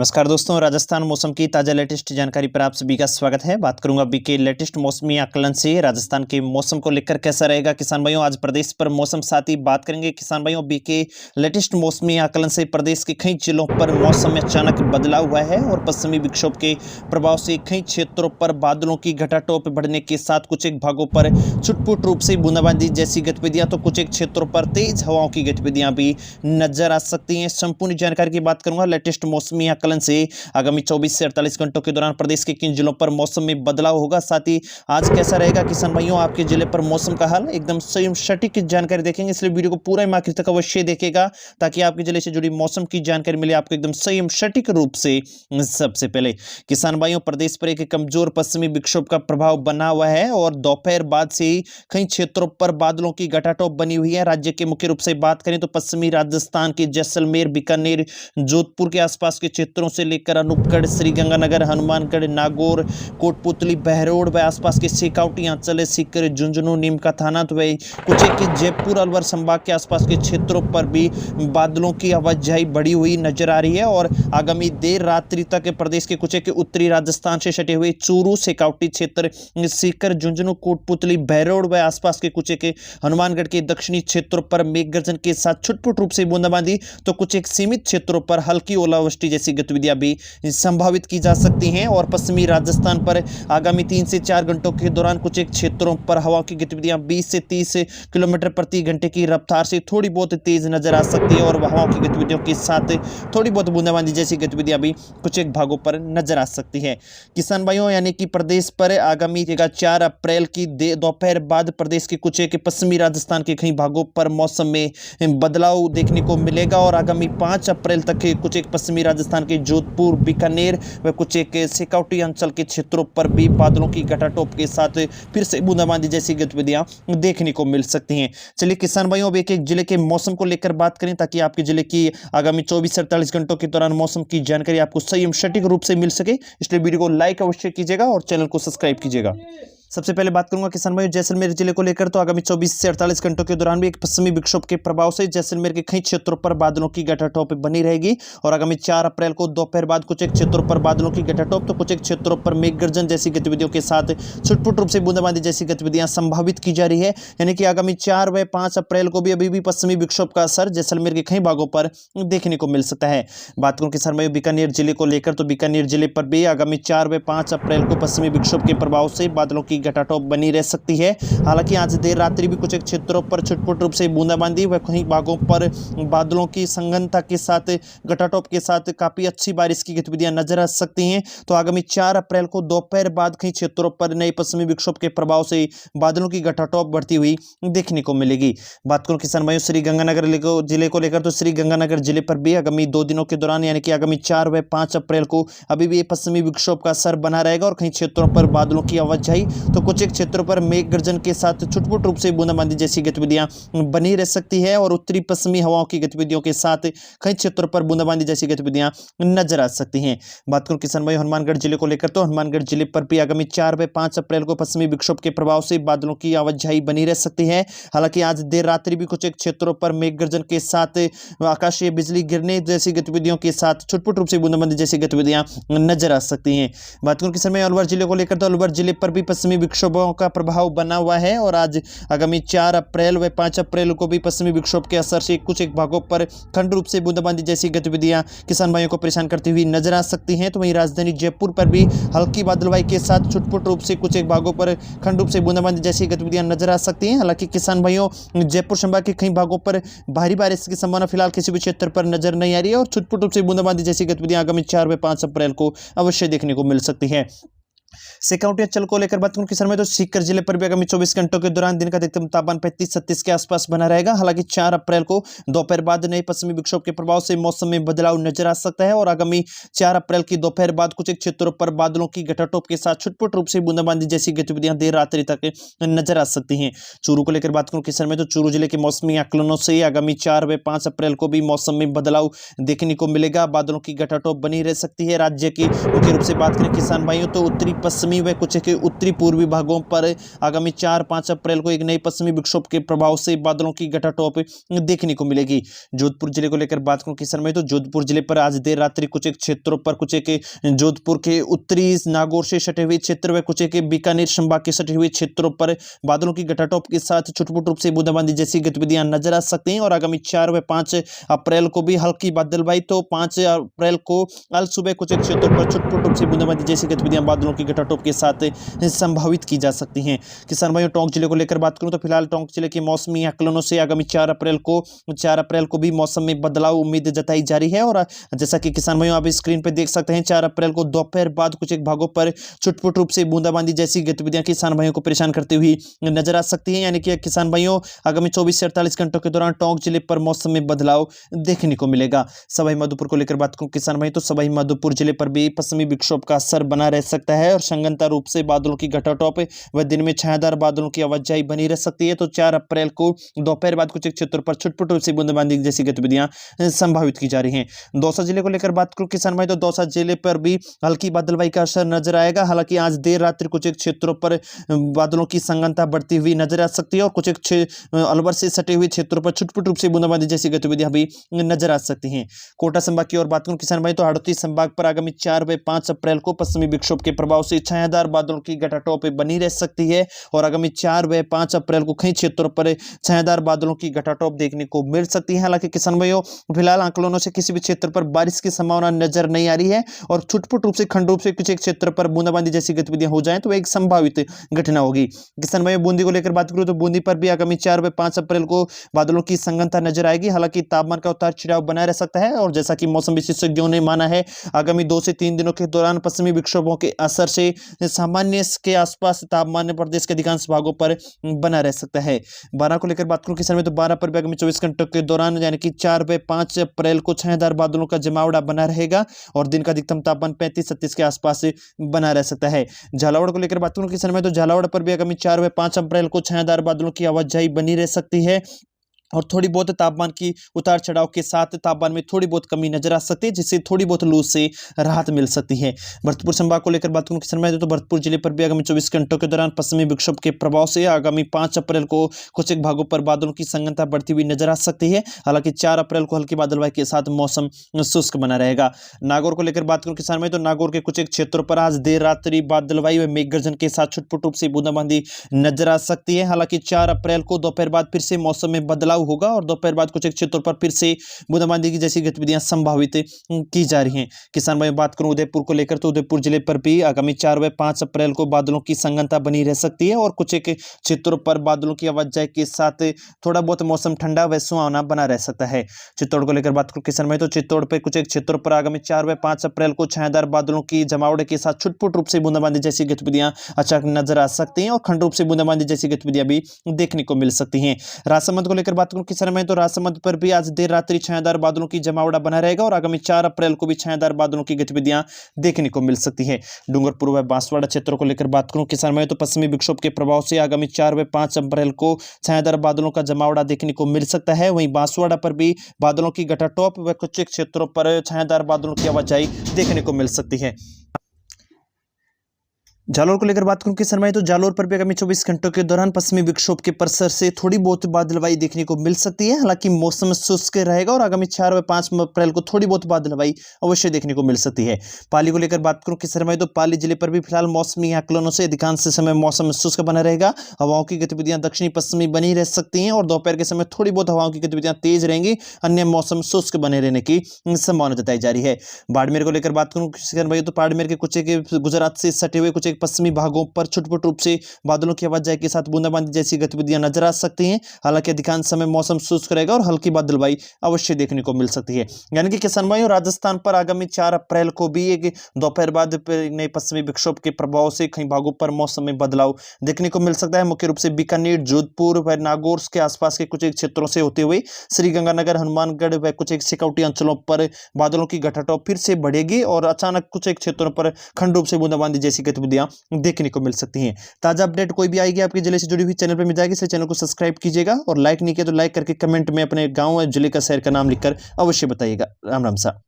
नमस्कार दोस्तों, राजस्थान मौसम की ताज़ा लेटेस्ट जानकारी पर आप सभी का स्वागत है। बात करूंगा अभी के लेटेस्ट मौसमी आकलन से राजस्थान के मौसम को लेकर कैसा रहेगा किसान भाइयों। आज प्रदेश पर मौसम साथ ही बात करेंगे किसान भाइयों। अभी के लेटेस्ट मौसमी आकलन से प्रदेश के कई जिलों पर मौसम में अचानक बदलाव हुआ है और पश्चिमी विक्षोभ के प्रभाव से कई क्षेत्रों पर बादलों की घटाटोप बढ़ने के साथ कुछ एक भागों पर छुटपुट रूप से बूंदाबांदी जैसी गतिविधियां तो कुछ एक क्षेत्रों पर तेज हवाओं की गतिविधियां भी नजर आ सकती हैं। संपूर्ण जानकारी की बात करूंगा लेटेस्ट मौसमी आकलन से आगामी 24 से 48 घंटों के दौरान प्रदेश के किन जिलों पर मौसम में बदलाव होगा, साथ ही आज कैसा रहेगा किसान भाइयों आपके जिले पर मौसम का हाल, एकदम सही सटीक जानकारी देखेंगे। इसलिए वीडियो को पूरा आखिर तक अवश्य देखेगा ताकि आपके जिले से जुड़ी मौसम की जानकारी मिले आपको एकदम सही सटीक रूप से। सबसे पहले किसान भाइयों, प्रदेश पर एक कमजोर पश्चिमी विक्षोभ का प्रभाव बना हुआ है और दोपहर बाद से ही कई क्षेत्रों पर बादलों की घटाटोप बनी हुई है। राज्य के मुख्य रूप से बात करें तो पश्चिमी राजस्थान के जैसलमेर, बीकानेर, जोधपुर के आसपास के क्षेत्रों से लेकर अनूपगढ़, श्रीगंगानगर, हनुमानगढ़, नागौर, कोटपुतली, बहरोड व आसपास के सिकाउटी अंचल, सीकर, झुंझुनू, नीमका थाना तो वही कुछ एक जयपुर, अलवर संभाग के आसपास के क्षेत्रों पर भी बादलों की आवाजाही बढ़ी हुई नजर आ रही है और आगामी देर रात्रि तक प्रदेश के कुछ एक उत्तरी राजस्थान से सटे हुए चूरू, सिकाउटी क्षेत्र, सीकर, झुंझुनू, कोटपुतली, बहरोड व आसपास के कुछ एक हनुमानगढ़ के दक्षिणी क्षेत्रों पर मेघ गर्जन के साथ छुटपुट रूप से बूंदाबांदी तो कुछ एक सीमित क्षेत्रों पर हल्की ओलावृष्टि जैसी गतिविधियां भी संभावित की जा सकती हैं। और पश्चिमी राजस्थान पर आगामी 3 से 4 घंटों के दौरान कुछ एक क्षेत्रों पर हवा की गतिविधियां 20 से 30 किलोमीटर प्रति घंटे की रफ्तार से थोड़ी बहुत तेज नजर आ सकती है और हवाओं की गतिविधियों के साथ थोड़ी बहुत बूंदाबांदी जैसी गतिविधियां भी कुछ एक भागों पर नजर आ सकती है। किसान भाइयों, यानी कि प्रदेश पर आगामी 4 अप्रैल की दोपहर बाद प्रदेश के कुछ एक पश्चिमी राजस्थान के कई भागों पर मौसम में बदलाव देखने को मिलेगा और आगामी 5 अप्रैल तक कुछ एक पश्चिमी राजस्थान के जोधपुर, बीकानेर व कुछ एक सिकाउटी अंचल के क्षेत्रों पर भी बादलों की घटाटोप के साथ फिर से बूंदाबांदी जैसी गतिविधियां देखने को मिल सकती हैं। चलिए किसान भाइयों, अब एक एक जिले के मौसम को लेकर बात करें ताकि आपके जिले की आगामी 24 से 48 घंटों के दौरान मौसम की जानकारी आपको सही एवं सटीक रूप से मिल सके, इसलिए वीडियो को लाइक अवश्य कीजिएगा और चैनल को सब्सक्राइब कीजिएगा। सबसे पहले बात करूंगा किसान भाइयों जैसलमेर जिले को लेकर तो आगामी 24 से 48 घंटों के दौरान भी एक पश्चिमी विक्षोभ के प्रभाव से जैसलमेर के कई क्षेत्रों पर बादलों की घटाटोप बनी रहेगी और आगामी 4 अप्रैल को दोपहर बाद कुछ एक क्षेत्रों पर बादलों की घटाटोप तो कुछ एक क्षेत्रों पर मेघ गर्जन जैसी गतिविधियों के साथ छुटपुट रूप से बूंदाबांदी जैसी गतिविधियां संभावित की जा रही है। यानी कि आगामी 4 व 5 अप्रैल को भी अभी भी पश्चिमी विक्षोभ का असर जैसलमेर के कई भागों पर देखने को मिल सकता है। बात करूं किसान भाइयों बीकानेर जिले को लेकर तो बीकानेर जिले पर भी आगामी 4 व 5 अप्रैल को पश्चिमी विक्षोभ के प्रभाव से बादलों की घटाटोप बनी सकती है। हालांकि आज देर रात्रि भी कुछ एक क्षेत्रों पर छुटपुट रूप से बूंदाबांदी व कई भागों पर बादलों की संघनता के साथ घटाटोप के साथ काफी अच्छी बारिश की गतिविधियां नजर आ सकती हैं। तो आगामी 4 अप्रैल को दोपहर बाद कई क्षेत्रों पर नए पश्चिमी विक्षोभ के प्रभाव से बादलों की घटाटोप बढ़ती हुई देखने को मिलेगी। बात करूं किसान भाइयों श्रीगंगानगर जिले को लेकर तो श्रीगंगानगर जिले पर भी आगामी 2 दिनों के दौरान यानी कि आगामी 4 व 5 अप्रैल को अभी भी पश्चिमी विक्षोभ का असर बना रहेगा और कई क्षेत्रों पर बादलों की आवाजाही तो कुछ एक क्षेत्रों पर मेघ गर्जन के साथ छुटपुट रूप से बूंदाबांदी जैसी गतिविधियां बनी रह सकती है और उत्तरी पश्चिमी हवाओं की गतिविधियों के साथ कई क्षेत्रों पर बूंदाबांदी जैसी गतिविधियां नजर आ सकती हैं। बात करूं किसान भाई हनुमानगढ़ जिले को लेकर तो हनुमानगढ़ जिले पर भी आगामी 4 व 5 अप्रैल को पश्चिमी विक्षोभ के प्रभाव से बादलों की आवाजाही बनी रह सकती है। हालांकि आज देर रात्रि भी कुछ एक क्षेत्रों पर मेघ गर्जन के साथ आकाशीय बिजली गिरने जैसी गतिविधियों के साथ छुटपुट रूप से बूंदाबांदी जैसी गतिविधियां नजर आ सकती हैं। बात करूं किसान भाई अलवर जिले को लेकर तो अलवर जिले पर भी पश्चिमी विक्षोभों का प्रभाव बना हुआ है और आज आगामी 4 अप्रैल व 5 अप्रैल को भी पश्चिमी विक्षोभ के असर से कुछ एक भागों पर खंड रूप से बूंदाबांदी जैसी गतिविधियां किसान भाइयों को परेशान करती हुई नजर आ सकती हैं। तो वहीं राजधानी जयपुर पर भी हल्की बादलवाई के साथ छुटपुट रूप से कुछ एक भागों पर खंड रूप से बूंदाबांदी जैसी गतिविधियां नजर आ सकती हैं। हालांकि किसान भाइयों जयपुर संभाग के कई भागों पर भारी बारिश की संभावना फिलहाल किसी भी क्षेत्र पर नजर नहीं आ रही है और छुटपुट रूप से बूंदाबांदी जैसी गतिविधियां आगामी 4 व 5 अप्रैल को अवश्य देखने को मिल सकती है। सिकाउटी अंचल को लेकर बात करूं किसान में तो सीकर जिले पर भी आगामी 24 घंटों के दौरान दिन का अधिकतम तापमान 35-36 के आसपास बना रहेगा। हालांकि 4 अप्रैल को दोपहर बाद नए पश्चिमी विक्षोभ के प्रभाव से मौसम में बदलाव नजर आ सकता है और आगामी 4 अप्रैल की दोपहर बाद कुछ एक क्षेत्रों पर बादलों की घटाटोप के साथ छुटपुट रूप से बूंदाबांदी जैसी गतिविधियां देर रात्रि तक नजर आ सकती हैं। चूरू को लेकर बात करूं किसान में तो चूरू जिले के मौसमी आकलनों से आगामी 4 व 5 अप्रैल को भी मौसम में बदलाव देखने को मिलेगा। बादलों की घटाटोप बनी रह सकती है। राज्य की मुख्य रूप से बात करें किसान भाइयों तो उत्तरी पश्चिमी व कुछ के उत्तरी पूर्वी भागों पर आगामी 4-5 अप्रैल को एक नई पश्चिमी विक्षोभ के प्रभाव से बादलों की घटाटोप देखने को मिलेगी। जोधपुर जिले को लेकर बात करूं किसान भाई तो जोधपुर जिले पर आज देर रात्रि कुछ एक क्षेत्रों पर कुछ एक जोधपुर के उत्तरी नागौर से सटे हुए क्षेत्र व कुछ एक बीकानेर संभाग के सटे हुए क्षेत्रों पर बादलों की घटाटोप के साथ छुटपुट रूप से बूंदाबांदी जैसी गतिविधियां नजर आ सकती हैं। और आगामी 4 व 5 अप्रैल को भी हल्की बादलबाई तो 5 अप्रैल को अल सुबह कुछ एक क्षेत्रों पर छुटपुट रूप से बूंदाबांदी जैसी गतिविधियां बादलों की घटाटोप के साथ संभावित की जा सकती हैं। किसान भाइयों टोंक जिले को लेकर बात करूं तो फिलहाल टोंक जिले के मौसमी आकलनों से आगामी 4 अप्रैल को भी मौसम में बदलाव उम्मीद जताई जा रही है। और जैसा कि किसान भाइयों आप स्क्रीन पर देख सकते हैं 4 अप्रैल को दोपहर बाद कुछ एक भागों पर छुटपुट रूप से बूंदाबांदी जैसी गतिविधियां किसान भाइयों को परेशान करती हुई नजर आ सकती हैं। यानी कि किसान भाइयों आगामी 24 से 48 घंटों के दौरान टोंक जिले पर मौसम में बदलाव देखने को मिलेगा। सवाई माधोपुर को लेकर बात करूं किसान भाई तो सवाई माधोपुर जिले पर भी पश्चिमी विक्षोभ का असर बना रह सकता है और संगनता रूप से बादलों की घटाटोप व दिन में छायादार बादलों की आवाजाही बनी रह सकती है। तो 4 अप्रैल को दोपहर बाद कुछ क्षेत्रों पर छुटपुट रूप से बूंदाबांदी जैसी गतिविधियां संभावित की जा रही हैं। दौसा जिले को लेकर बात करूं किसान भाई तो दौसा जिले पर भी हल्की बादलवाई का असर नजर आएगा। हालांकि आज देर रात्रि कुछ एक क्षेत्रों पर बादलों की संगनता बढ़ती हुई नजर आ सकती है और कुछ अलवर से सटे हुए क्षेत्रों पर छुटपुट रूप से बूंदाबांदी जैसी गतिविधियां भी नजर आ सकती हैं। कोटा संभाग की ओर बात करूं किसान भाई तो हाड़ौती संभाग पर आगामी 4 व 5 अप्रैल को पश्चिमी विक्षोभ के प्रभाव से छायादार बादलों की घटाटोप बनी रह सकती है। और आगामी 4 व 5 अप्रैल को कई क्षेत्रों पर छायादार बादलों की घटाटोप देखने को मिल सकती है। हालांकि किसान भाइयों फिलहाल आंकलनों से किसी भी क्षेत्र पर बारिश की संभावना नजर नहीं आ रही है और छुटपुट रूप से खंड रूप से कुछ एक क्षेत्र पर बूंदाबांदी जैसी गतिविधियां हो जाए तो एक संभावित घटना होगी। किसान भाइयों बूंदी को लेकर बात करूं तो बूंदी पर भी आगामी 4 व 5 अप्रैल को बादलों की संगनता नजर आएगी। हालांकि तापमान का उतार चढ़ाव बना रह सकता है और जैसा कि मौसम विशेषज्ञों ने माना है आगामी 2 से 3 दिनों के दौरान पश्चिमी विक्षोभों के असर से सामान्य के आसपास तापमान प्रदेश के अधिकांश भागों पर बना रह सकता है। 12 को लेकर बात करूं किसान में तो 12 पर भी आगामी 24 घंटों के दौरान यानी कि 4 व 5 अप्रैल को छायादार बादलों का जमावड़ा बना रहेगा और दिन का अधिकतम तापमान 35-36 के आसपास बना रह सकता है। झालावाड़ को लेकर बात करूं किसान में तो झालावाड़ पर भी आगामी 4 व 5 अप्रैल को छायादार बादलों की आवाजाही बनी रह सकती है और थोड़ी बहुत तापमान की उतार चढ़ाव के साथ तापमान में थोड़ी बहुत कमी नजर आ सकती है जिससे थोड़ी बहुत लू से राहत मिल सकती है। भरतपुर संभाग को लेकर बात करूं किसान भाई तो भरतपुर जिले पर भी आगामी 24 घंटों के दौरान पश्चिमी विक्षोभ के प्रभाव से आगामी 5 अप्रैल को कुछ एक भागों पर बादलों की संगनता बढ़ती हुई नजर आ सकती है। हालांकि 4 अप्रैल को हल्की बादलवाई के साथ मौसम शुष्क बना रहेगा। नागौर को लेकर बात करूं किसान भाई तो नागौर के कुछ एक क्षेत्रों पर आज देर रात्रि बादलवाई व मेघ गर्जन के साथ छुटपुट रूप से बूंदाबांदी नजर आ सकती है। हालांकि 4 अप्रैल को दोपहर बाद फिर से मौसम में बदलाव होगा और दोपहर बाद कुछ एक क्षेत्रों पर फिर से बूंदाबांदी की जैसी गतिविधियां संभावित की जा रही हैं। किसान भाई बात करूं उदयपुर को लेकर तो उदयपुर जिले पर भी आगामी 4 व 5 अप्रैल को बादलों की संगनता बनी रह सकती है और कुछ एक क्षेत्रों पर बादलों की आवाजाही के साथ थोड़ा बहुत मौसम ठंडा व सुहावना बना रह सकता है। चित्तौड़ को लेकर बात करूं किसान भाई तो चित्तौड़ पर कुछ एक क्षेत्रों पर आगामी 4 व 5 अप्रैल को छायादार बादलों की जमावड़े के साथ छुटपुट रूप से बूंदाबांदी जैसी गतिविधियां अचानक नजर आ सकती हैं और खंड रूप से बूंदाबांदी जैसी गतिविधियां भी देखने को मिल सकती हैं। राजसमंद को लेकर बात करूं किसान भाई तो राजसमंद पर भी आज देर रात्रि छायादार बादलों की जमावड़ा बना रहेगा और आगामी 4 अप्रैल को भी छायादार बादलों की गतिविधियां देखने को मिल सकती है। डूंगरपुर व बांसवाड़ा क्षेत्रों को लेकर बात करूं किसान भाई तो पश्चिमी विक्षोभ के प्रभाव से आगामी 4 व 5 अप्रैल को छायादार बादलों का जमावड़ा देखने को मिल सकता है। वहीं बांसवाड़ा पर भी बादलों की घटाटोप व कुछ क्षेत्रों पर छायादार बादलों की आवाजाही देखने को मिल सकती है। जालोर को लेकर बात करूं किसान भाई तो जालोर पर भी आगामी 24 घंटों के दौरान पश्चिमी विक्षोभ के प्रसर से थोड़ी बहुत बादलवाई देखने को मिल सकती है। हालांकि मौसम शुष्क रहेगा और आगामी 4 व 5 अप्रैल को थोड़ी बहुत बादलवाई अवश्य देखने को मिल सकती है। पाली को लेकर बात करूं किसान भाई तो पाली जिले पर भी फिलहाल मौसमी आकलनों से अधिकांश समय मौसम शुष्क बना रहेगा। हवाओं की गतिविधियां दक्षिणी पश्चिमी बनी रह सकती हैं और दोपहर के समय थोड़ी बहुत हवाओं की गतिविधियां तेज रहेंगी, अन्य मौसम शुष्क बने रहने की संभावना जताई जा रही है। बाड़मेर को लेकर बात करूं किसान भाई तो बाड़मेर के कुछ गुजरात से सटे हुए कुछ पश्चिमी भागों पर छुटपुट रूप से बादलों की आवाजाही के साथ बूंदाबांदी जैसी गतिविधियां नजर आ सकती हैं। हालांकि अधिकांश समय मौसम शुष्क रहेगा और हल्की बादलवाई अवश्य देखने को मिल सकती है। यानी कि किसान भाइयों राजस्थान पर आगामी 4 अप्रैल को भी एक दोपहर बाद नए पश्चिमी विक्षोभ के प्रभाव से कई भागों पर मौसम में बदलाव देखने को मिल सकता है। मुख्य रूप से बीकानेर, जोधपुर व नागौर के आसपास के कुछ क्षेत्रों से होते हुए श्रीगंगानगर, हनुमानगढ़ व कुछ सिक्योरिटी अंचलों पर बादलों की घटाटोप फिर से बढ़ेगी और अचानक कुछ क्षेत्रों पर खंड रूप से बूंदाबांदी जैसी गतिविधियां देखने को मिल सकती हैं। ताजा अपडेट कोई भी आएगी आपके जिले से जुड़ी हुई चैनल पर मिल जाएगी, इसलिए चैनल को सब्सक्राइब कीजिएगा और लाइक नहीं किया तो लाइक करके कमेंट में अपने गांव और जिले का शहर का नाम लिखकर अवश्य बताइएगा। राम राम सा।